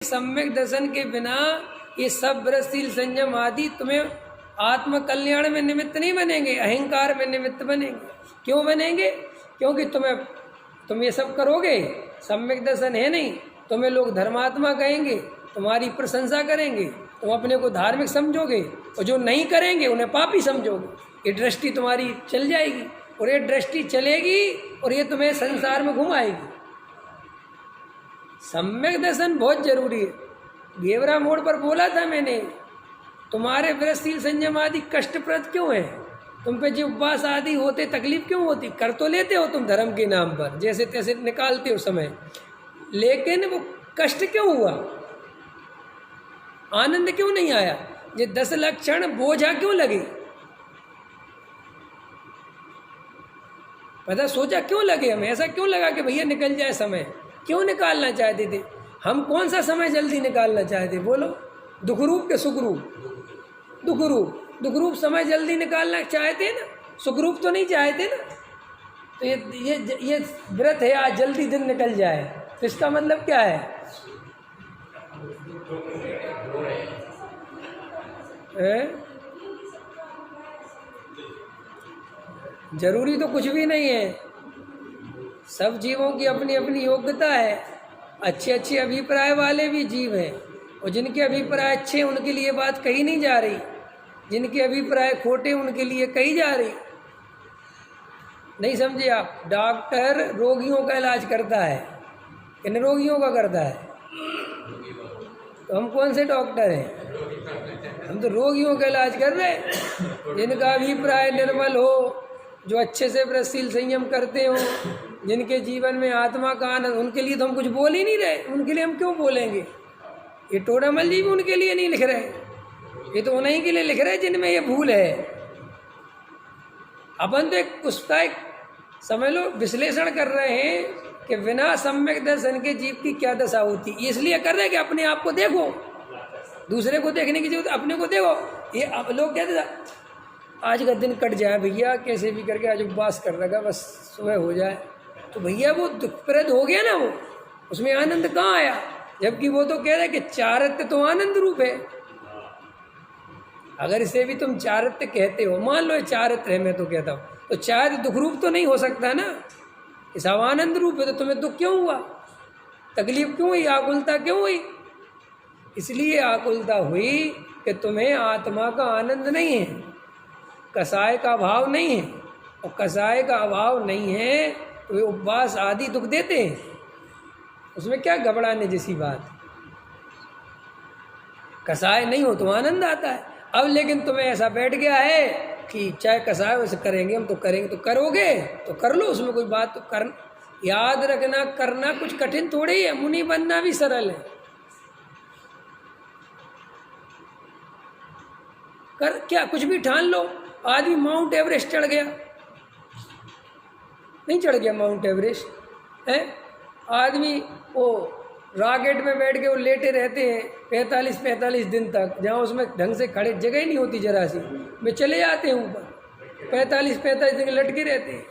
सम्यक दर्शन के बिना ये सब व्रतशील संयम आदि तुम्हें आत्म कल्याण में निमित्त नहीं बनेंगे, अहंकार में निमित्त बनेंगे। क्यों बनेंगे? क्योंकि तुम ये सब करोगे, सम्यक दर्शन है नहीं, तुम्हें लोग धर्मात्मा कहेंगे, तुम्हारी प्रशंसा करेंगे, तुम अपने को धार्मिक समझोगे, और जो नहीं करेंगे उन्हें पापी समझोगे। ये दृष्टि तुम्हारी चल जाएगी, और ये दृष्टि चलेगी और ये तुम्हें संसार में घुमाएगी। सम्यक दर्शन बहुत जरूरी है। घेवरा मोड़ पर बोला था मैंने, तुम्हारे व्रतशील संयम आदि कष्टप्रद क्यों है? तुम पे जो उपवास आदि होते तकलीफ क्यों होती? कर तो लेते हो तुम धर्म के नाम पर, जैसे तैसे निकालते हो समय, लेकिन वो कष्ट क्यों हुआ? आनंद क्यों नहीं आया? ये 10 लक्षण बोझा क्यों लगे? पता सोचा क्यों लगे? हमें ऐसा क्यों लगा कि भैया निकल जाए समय? क्यों निकालना चाहते थे हम? कौन सा समय जल्दी निकालना चाहते? बोलो। दुख रूप के सुख रूप? दुख रूप समय जल्दी निकालना चाहते ना, सुख रूप तो नहीं चाहते ना। तो ये व्रत है, आज जल्दी दिन निकल जाए, तो इसका मतलब क्या है? जरूरी तो कुछ भी नहीं है। सब जीवों की अपनी अपनी योग्यता है। अच्छे अच्छे अभिप्राय वाले भी जीव हैं, और जिनके अभिप्राय अच्छे हैं उनके लिए बात कही नहीं जा रही, जिनके अभिप्राय खोटे उनके लिए कही जा रही। नहीं समझे आप? डॉक्टर रोगियों का इलाज करता है, किन रोगियों का करता है? तो हम कौन से डॉक्टर हैं? हम तो रोगियों का इलाज कर रहे हैं, जिनका अभिप्राय निर्मल हो, जो अच्छे से व्रतशील संयम करते हो, जिनके जीवन में आत्मा का आनंद, उनके लिए तो हम कुछ बोल ही नहीं रहे। उनके लिए हम क्यों बोलेंगे? ये टोडामल जी भी उनके लिए नहीं लिख रहे, ये तो उन्हीं के लिए लिख रहे जिनमें ये भूल है। अपन तो एक समझ लो विश्लेषण कर रहे हैं कि बिना सम्यक दर्शन के जीव की क्या दशा होती। इसलिए कर रहे हैं कि अपने आप को देखो, दूसरे को देखने की जरूरत, अपने को देखो। ये अब लोग कहते थे आज का दिन कट जाए भैया, कैसे भी करके आज उपवास कर रखा, बस सुबह हो जाए। तो भैया वो दुखप्रद हो गया ना, वो उसमें आनंद कहाँ आया? जबकि वो तो कह रहे कि चारित्र्य तो आनंद रूप है। अगर इसे भी तुम चारित्र्य कहते हो, मान लो ये चारित्र्य है, मैं तो कहता हूँ, तो चारित्र्य दुख रूप तो नहीं हो सकता ना। ये सब आनंद रूप है, तो तुम्हें दुख क्यों हुआ? तकलीफ क्यों हुई? आकुलता क्यों हुई? इसलिए आकुलता हुई कि तुम्हें आत्मा का आनंद नहीं है, कसाय का अभाव नहीं है। और कसाय का अभाव नहीं है तो वे उपवास आदि दुख देते हैं, उसमें क्या घबराने जैसी बात? कसाय नहीं हो तो आनंद आता है। अब लेकिन तुम्हें ऐसा बैठ गया है कि चाहे कसाय वैसे करेंगे हम तो करेंगे, तो करोगे तो कर लो, उसमें कोई बात तो कर। याद रखना, करना कुछ कठिन थोड़ी ही है, मुनि बनना भी सरल है। कर क्या कुछ भी ठान लो। आदमी माउंट एवरेस्ट चढ़ गया, नहीं चढ़ गया माउंट एवरेस्ट है? आदमी वो रॉकेट में बैठ के वो लेटे रहते हैं 45 दिन तक, जहाँ उसमें ढंग से खड़े जगह ही नहीं होती जरा सी, वे चले जाते हैं ऊपर, 45 दिन लटके रहते हैं।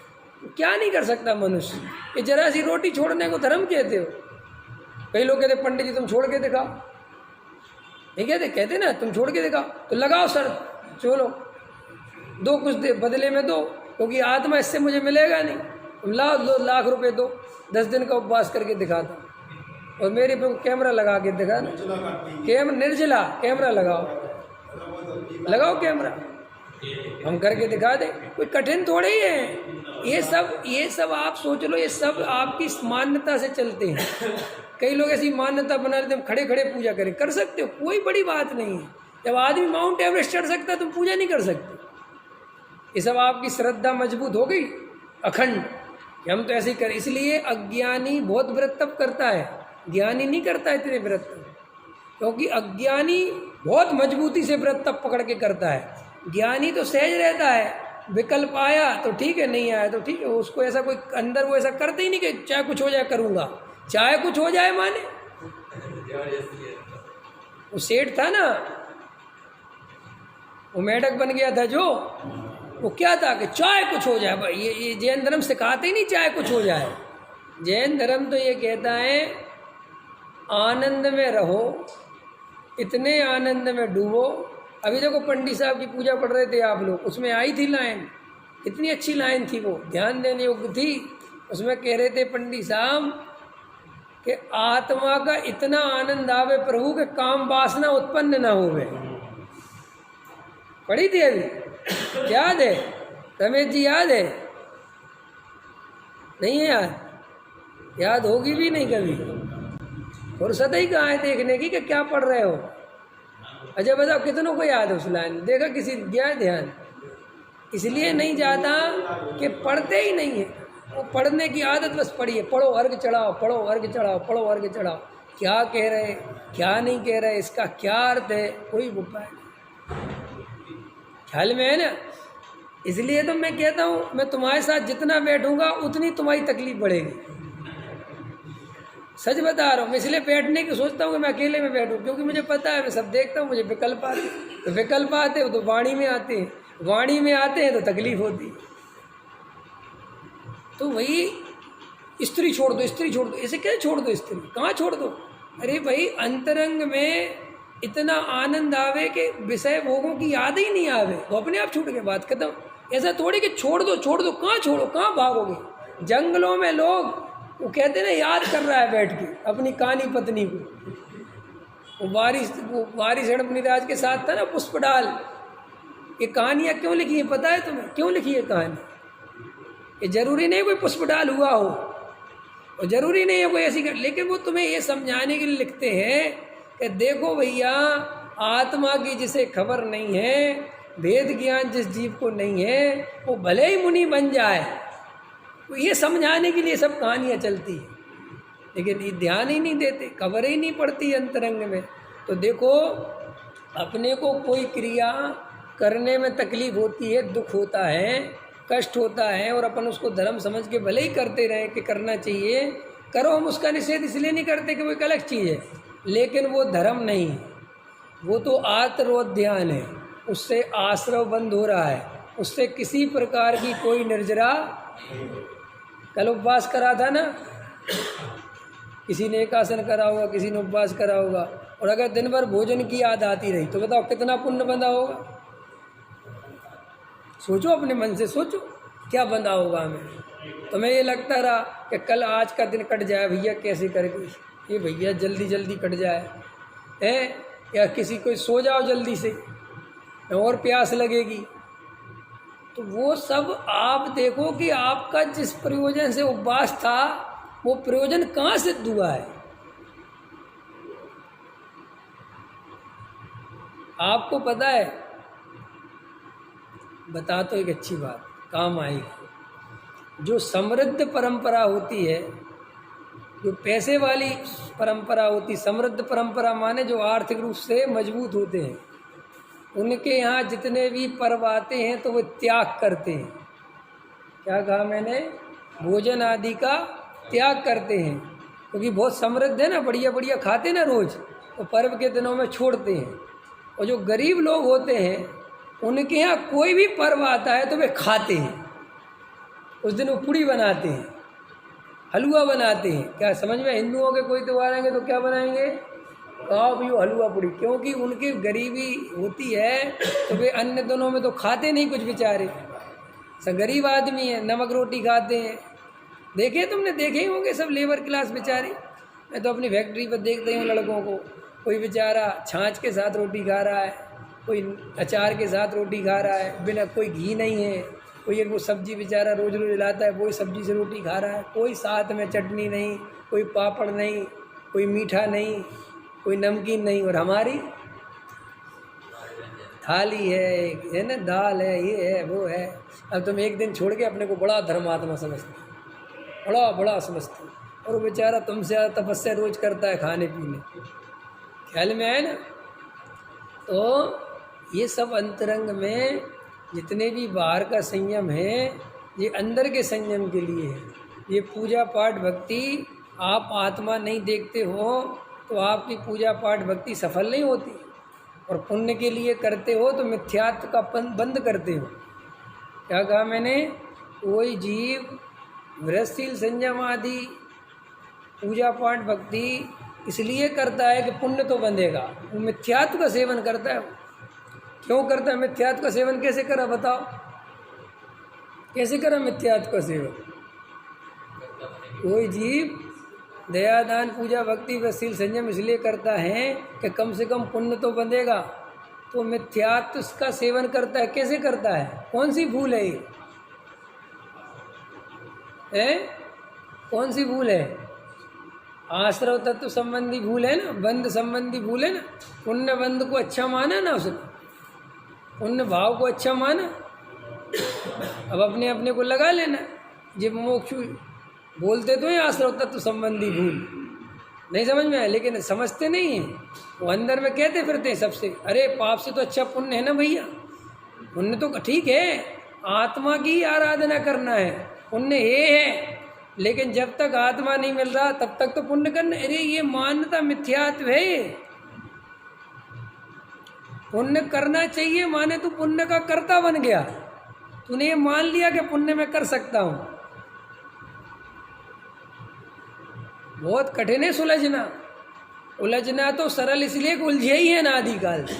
क्या नहीं कर सकता मनुष्य? ये जरा सी रोटी छोड़ने को धर्म कहते हो? कई लोग कहते पंडित जी तुम छोड़ के दिखाओ, नहीं कहते ना तुम छोड़ के दिखाओ, तो लगाओ सर, चलो दो, कुछ दे बदले में दो, क्योंकि आत्मा इससे मुझे मिलेगा नहीं। तुम लाओ, 2 लाख रुपए दो, 10 दिन का उपवास करके दिखाता, और मेरे पे कैमरा लगा के दिखा, निर्जला कैमरा लगाओ कैमरा, हम करके दिखा दें। कोई कठिन थोड़े ही है। ये सब आप सोच लो, ये सब आपकी मान्यता से चलते हैं। कई लोग ऐसी मान्यता बना लेते हैं, खड़े खड़े पूजा करें, कर सकते हो, कोई बड़ी बात नहीं है। जब आदमी माउंट एवरेस्ट चढ़ सकता है तुम पूजा नहीं कर सकते। ये सब आपकी श्रद्धा मजबूत हो गई अखंड कि हम तो ऐसे ही करें। इसलिए अज्ञानी बहुत व्रत तप करता है, ज्ञानी नहीं करता इतने व्रत तप, क्योंकि अज्ञानी बहुत मजबूती से व्रत तप पकड़ के करता है। ज्ञानी तो सहज रहता है, विकल्प आया तो ठीक है, नहीं आया तो ठीक है, उसको ऐसा कोई अंदर वो ऐसा करते ही नहीं कि चाहे कुछ हो जाए करूँगा, चाहे कुछ हो जाए माने। वो सेठ था ना, वो मेढक बन गया था जो, वो क्या था कि चाहे कुछ हो जाए। भाई ये जैन धर्म सिखाते ही नहीं चाहे कुछ हो जाए। जैन धर्म तो ये कहता है आनंद में रहो, इतने आनंद में डूबो। अभी देखो पंडित साहब की पूजा पढ़ रहे थे आप लोग, उसमें आई थी लाइन, कितनी अच्छी लाइन थी, वो ध्यान देने योग्य थी। उसमें कह रहे थे पंडित साहब कि आत्मा का इतना आनंद आवे प्रभु के काम वासना उत्पन्न ना होवे। पढ़ी थी अभी, याद है रमेश जी? याद है? नहीं है याद? याद होगी भी नहीं कभी, फुर्सत ही कहाँ है देखने की कि क्या पढ़ रहे हो। अच्छा बताओ कितनों को याद है उस लाइन? देखा किसी गया ध्यान? इसलिए नहीं जाता कि पढ़ते ही नहीं है। वो पढ़ने की आदत बस पढ़िए, पढ़ो अर्घ चढ़ाओ, पढ़ो अर्घ चढ़ाओ, पढ़ो अर्घ चढ़ाओ। क्या कह रहे, क्या नहीं कह रहे, इसका क्या अर्थ है, कोई उपाय नहीं, ख्याल में है ना। इसलिए तो मैं कहता हूँ, मैं तुम्हारे साथ जितना बैठूंगा उतनी तुम्हारी तकलीफ बढ़ेगी। सच बता रहा हूँ, मैं इसलिए बैठने की सोचता हूँ कि मैं अकेले में बैठूँ, क्योंकि मुझे पता है मैं सब देखता हूँ, मुझे विकल्प आते, तो विकल्प आते हो तो वाणी में आते हैं, वाणी में आते हैं तो तकलीफ होती है। तो वही स्त्री छोड़ दो, स्त्री छोड़ दो, ऐसे क्या छोड़ दो? स्त्री कहाँ छोड़ दो? अरे भाई अंतरंग में इतना आनंद आवे कि विषय भोगों की याद ही नहीं आवे, तो अपने आप छूट के बात खत्म। ऐसा थोड़ी कि छोड़ दो छोड़ दो, कहाँ छोड़ो, कहाँ भागोगे? जंगलों में लोग वो कहते ना याद कर रहा है बैठ के अपनी कहानी पत्नी को। वो वारिस मुनिराज के साथ था ना पुष्पडाल। ये कहानियाँ क्यों लिखी है पता है तुम्हें? क्यों लिखी है कहानी? ये जरूरी नहीं कोई पुष्पडाल हुआ हो, और जरूरी नहीं है कोई ऐसी लेकिन वो तुम्हें ये समझाने के लिए लिखते हैं कि देखो भैया, आत्मा की जिसे खबर नहीं है, वेद ज्ञान जिस जीव को नहीं है, वो भले ही मुनि बन जाए, तो ये समझाने के लिए सब कहानियाँ चलती हैं। लेकिन ये ध्यान ही नहीं देते, खबर ही नहीं पड़ती अंतरंग में। तो देखो, अपने को कोई क्रिया करने में तकलीफ होती है, दुख होता है, कष्ट होता है, और अपन उसको धर्म समझ के भले ही करते रहे कि करना चाहिए, करो। हम उसका निषेध इसलिए नहीं करते कि वो एक अलग चीज़ है, लेकिन वो धर्म नहीं है, वो तो आत्मोध्यान है, उससे आश्रव बंद हो रहा है, उससे किसी प्रकार की कोई निर्जरा। कल उपवास करा था ना, किसी ने एकासन करा होगा, किसी ने उपवास करा होगा, और अगर दिन भर भोजन की याद आती रही तो बताओ कितना पुण्य बंधा होगा? सोचो, अपने मन से सोचो क्या बंधा होगा हमें। तुम्हें ये लगता रहा कि कल आज का दिन कट जाए भैया, कैसे करके ये भैया जल्दी जल्दी कट जाए है, या किसी कोई सो जाओ जल्दी से और प्यास लगेगी। तो वो सब आप देखो कि आपका जिस प्रयोजन से उपवास था, वो प्रयोजन कहाँ सिद्ध हुआ है? आपको पता है? बता तो एक अच्छी बात काम आएगी। जो समृद्ध परंपरा होती है, जो पैसे वाली परंपरा होती, समृद्ध परंपरा माने जो आर्थिक रूप से मजबूत होते हैं, उनके यहाँ जितने भी पर्व आते हैं तो वो त्याग करते हैं। क्या कहा मैंने? भोजन आदि का त्याग करते हैं, क्योंकि बहुत समृद्ध है ना, बढ़िया बढ़िया खाते ना रोज, तो पर्व के दिनों में छोड़ते हैं। और जो गरीब लोग होते हैं, उनके यहाँ कोई भी पर्व आता है तो वे खाते हैं। उस दिन वो पूड़ी बनाते हैं, हलवा बनाते हैं। क्या समझ में? हिंदुओं के कोई त्यौहार आएंगे तो क्या बनाएंगे? आओ भी वो हलवा पूड़ी, क्योंकि उनकी गरीबी होती है, तो वे अन्य दिनों में तो खाते नहीं कुछ बेचारे। सब गरीब आदमी है, नमक रोटी खाते हैं। देखे तुमने, देखे ही होंगे सब लेबर क्लास बेचारे। मैं तो अपनी फैक्ट्री पर देखता हूँ लड़कों को, कोई बेचारा छाछ के साथ रोटी खा रहा है, कोई अचार के साथ रोटी खा रहा है, बिना कोई घी नहीं है, कोई एक वो सब्जी बेचारा रोज रोज लाता है, वही सब्जी से रोटी खा रहा है, कोई साथ में चटनी नहीं, कोई पापड़ नहीं, कोई मीठा नहीं, कोई नमकीन नहीं। और हमारी थाली है ना, दाल है, ये है वो है। अब तुम एक दिन छोड़ के अपने को बड़ा धर्मात्मा समझते, बड़ा समझते, और वो बेचारा तुमसे ज़्यादा तपस्या रोज करता है खाने पीने। ख्याल में आए ना? तो ये सब अंतरंग में जितने भी बाहर का संयम है, ये अंदर के संयम के लिए है। ये पूजा पाठ भक्ति, आप आत्मा नहीं देखते हो तो आपकी पूजा पाठ भक्ति सफल नहीं होती। और पुण्य के लिए करते हो तो मिथ्यात्व का बंद करते हो। क्या कहा मैंने? कोई जीव गृहस्थील संयम आदि पूजा पाठ भक्ति इसलिए करता है कि पुण्य तो बंधेगा। वो मिथ्यात्व का सेवन करता है। क्यों करता है मिथ्यात्व का सेवन? कैसे करा बताओ, कैसे करा मिथ्यात्व का सेवन? कोई जीव दया दान पूजा भक्ति व शील संयम इसलिए करता है कि कम से कम पुण्य तो बंधेगा, तो मिथ्यात्व का सेवन करता है। कैसे करता है? कौन सी भूल है ये? कौन सी भूल है? आश्रव तत्व संबंधी भूल है ना, बंध संबंधी भूल है ना। पुण्य बंध को अच्छा माना ना उसने, पुण्य भाव को अच्छा माना। अब अपने अपने को लगा लेना। जब मोक्ष बोलते तो हैं आश्रव तत्व संबंधी भूल, नहीं समझ में आया, लेकिन समझते नहीं हैं। वो अंदर में कहते फिरते हैं सबसे, अरे पाप से तो अच्छा पुण्य है ना भैया। पुण्य तो ठीक है, आत्मा की आराधना करना है, पुण्य ये है, लेकिन जब तक आत्मा नहीं मिल रहा तब तक तो पुण्य करना। अरे ये मान्यता मिथ्यात्व है। पुण्य करना चाहिए माने तू पुण्य का कर्ता बन गया। तूने ये मान लिया कि पुण्य मैं कर सकता हूँ। बहुत कठिन है सुलझना। उलझना तो सरल इसलिए कि उलझे ही है ना आदिकाल से।